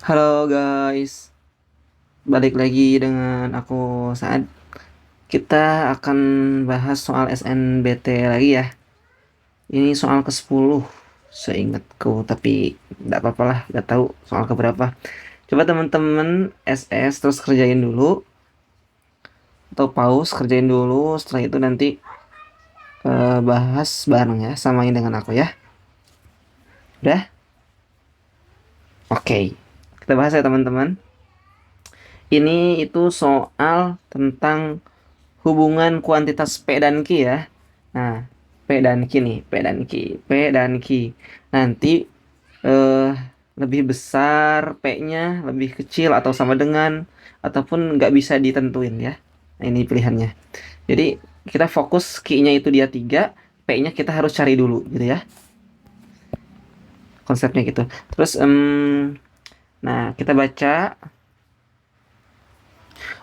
Halo guys, balik lagi dengan aku Saad. Kita akan bahas soal SNBT lagi ya. Ini soal ke-10 seingatku, tapi nggak apa-apa lah, nggak tahu soal keberapa. Coba teman-teman SS terus kerjain dulu, atau pause kerjain dulu, setelah itu nanti bahas bareng ya, samain dengan aku ya. Udah? Oke, kita bahas ya teman-teman. Ini itu soal tentang hubungan kuantitas P dan Q ya. Nah, P dan Q nih, P dan Q, P dan Q. Nanti eh, lebih besar P-nya, lebih kecil atau sama dengan, ataupun nggak bisa ditentuin ya. Nah, ini pilihannya. Jadi kita fokus Q-nya itu dia 3, P-nya kita harus cari dulu gitu ya. Konsepnya gitu. Terus, nah kita baca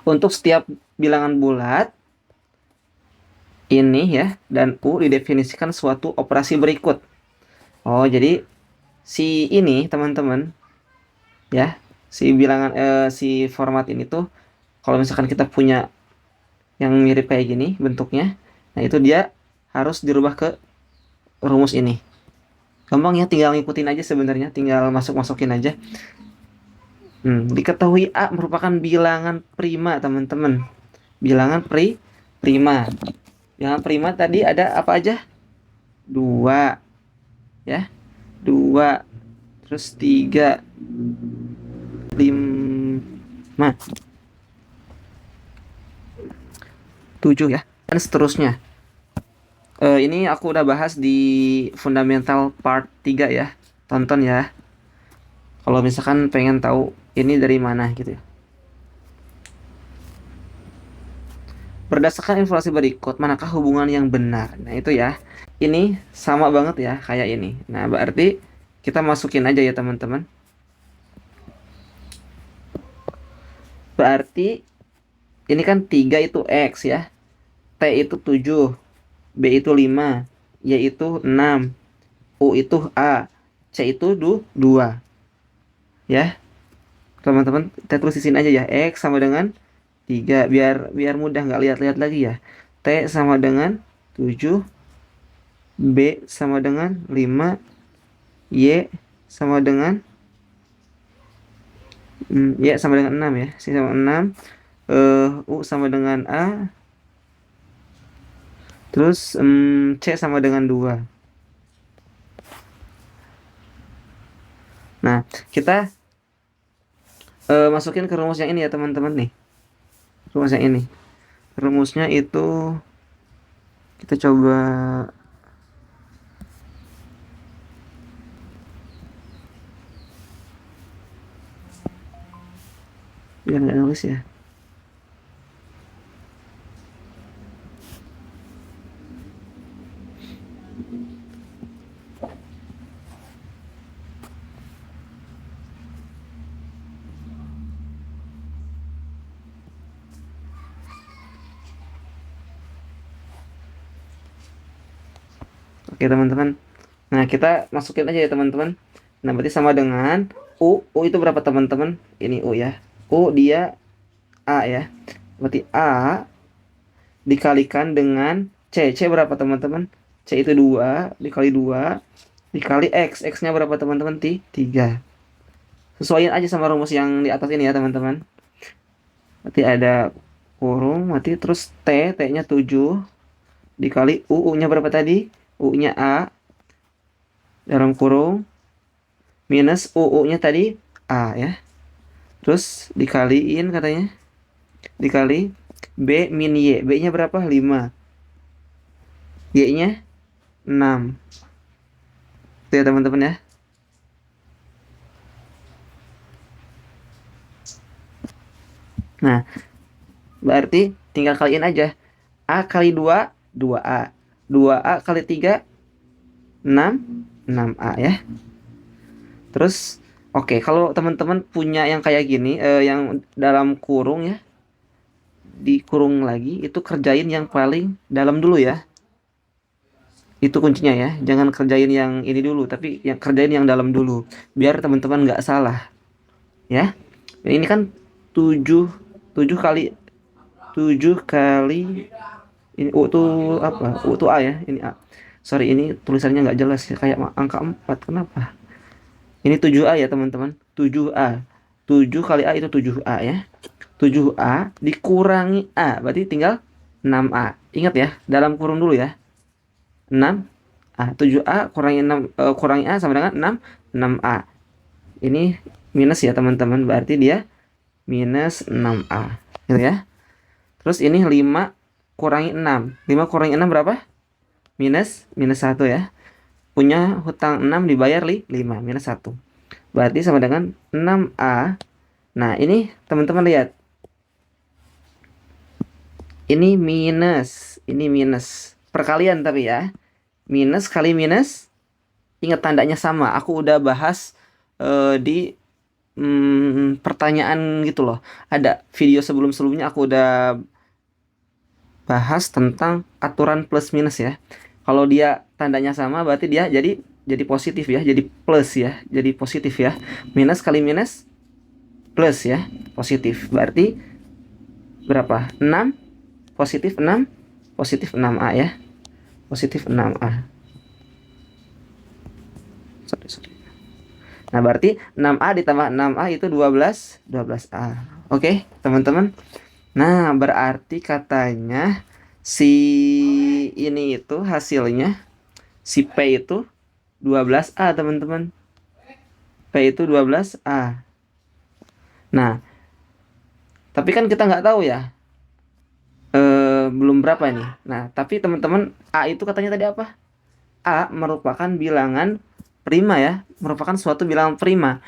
untuk setiap bilangan bulat ini ya dan U didefinisikan suatu operasi berikut. Oh, jadi si ini teman-teman ya, si bilangan si format ini tuh kalau misalkan kita punya yang mirip kayak gini bentuknya, nah itu dia harus dirubah ke rumus ini. Gampang ya, tinggal ngikutin aja sebenarnya, tinggal masuk-masukin aja. Diketahui A merupakan bilangan prima teman-teman. Bilangan prima. Bilangan prima tadi ada apa aja? Dua ya, dua, terus tiga, lima, tujuh ya, dan seterusnya. Ini aku udah bahas di fundamental part 3 ya. Tonton ya. Kalau misalkan pengen tahu ini dari mana gitu ya. Berdasarkan informasi berikut, manakah hubungan yang benar? Nah, itu ya. Ini sama banget ya kayak ini. Nah, berarti kita masukin aja ya, teman-teman. Berarti ini kan 3 itu X ya. T itu 7, B itu 5, Y itu 6, U itu A, C itu 2. Ya, teman-teman, kita tulis di sini aja ya. X sama dengan 3, biar biar mudah nggak lihat-lihat lagi ya. T sama dengan 7, B sama dengan 5, Y sama dengan Y sama dengan 6 ya. C sama 6, U sama dengan A, terus C sama dengan 2. Nah, kita masukin ke rumus yang ini ya, teman-teman nih. Rumus yang ini. Rumusnya itu kita coba biar nggak nulis ya. Oke, teman-teman. Nah, kita masukin aja ya, teman-teman. Nah, berarti sama dengan U. U itu berapa, teman-teman? Ini U ya. U dia A ya. Berarti A dikalikan dengan C. C berapa, teman-teman? C itu 2 dikali 2 dikali X. X-nya berapa, teman-teman? 3. Sesuaiin aja sama rumus yang di atas ini ya, teman-teman. Berarti ada kurung, berarti terus T. T-nya 7 dikali U. U-nya berapa tadi? U-nya A dalam kurung minus UU-nya tadi A ya. Terus dikaliin katanya. Dikali B min Y. B-nya berapa? 5. Y-nya 6. Itu ya, teman-teman ya. Nah, berarti tinggal kaliin aja. A kali 2, 2A. 2A kali 3, 6. 6A ya. Terus, oke, kalau teman-teman punya yang kayak gini, yang dalam kurung ya, dikurung lagi, itu kerjain yang paling dalam dulu ya. Itu kuncinya ya. Jangan kerjain yang ini dulu, tapi yang kerjain yang dalam dulu. Biar teman-teman nggak salah. ya. Ini kan 7 7 kali 7 kali ini U tuh apa? U tuh A ya. Ini A. Sorry, ini tulisannya nggak jelas ya, kayak angka 4. Kenapa? Ini 7A ya, teman-teman. 7A. 7 kali A itu 7A ya. 7A dikurangi A, berarti tinggal 6A. Ingat ya, dalam kurung dulu ya. 6A. 7A kurangi 6, kurangi A sama dengan 6A. Ini minus ya, teman-teman. Berarti dia minus 6A. Gitu ya. Terus ini 5 kurangi 6. 5 kurangi 6 berapa? Minus 1 ya. Punya hutang 6 dibayar 5, minus 1. Berarti sama dengan 6A. Nah, ini teman-teman lihat. Ini minus. Perkalian tapi ya. Minus kali minus. Ingat tandanya sama. Aku udah bahas di pertanyaan gitu loh. Ada video sebelum-sebelumnya aku udah bahas tentang aturan plus minus ya. Kalau dia tandanya sama berarti dia jadi positif ya, jadi plus ya, jadi positif ya. Minus kali minus plus ya, positif. Berarti berapa? 6 positif 6 positif 6A ya. Positif 6A. Sorry. Nah, berarti 6A ditambah 6A itu 12A. Oke, teman-teman. Nah, berarti katanya si ini itu hasilnya si P itu 12A, teman-teman. P itu 12A. Nah, tapi kan kita nggak tahu ya. Belum berapa nih. Nah, tapi teman-teman, A itu katanya tadi apa? A merupakan bilangan prima ya. Merupakan suatu bilangan prima.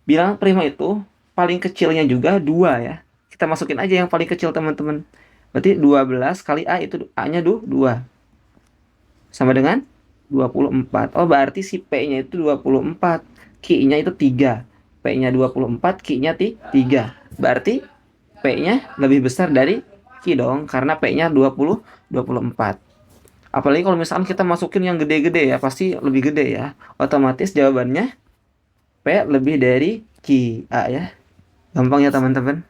Bilangan prima itu paling kecilnya juga 2 ya. Kita masukin aja yang paling kecil, teman-teman. Berarti 12 kali A itu A-nya 2. Sama dengan 24. Oh, berarti si P-nya itu 24. Q-nya itu 3. P-nya 24, Q-nya 3. Berarti P-nya lebih besar dari Q dong. Karena P-nya 24. Apalagi kalau misalkan kita masukin yang gede-gede ya. Pasti lebih gede ya. Otomatis jawabannya P lebih dari Q. A ya. Gampang ya, teman-teman.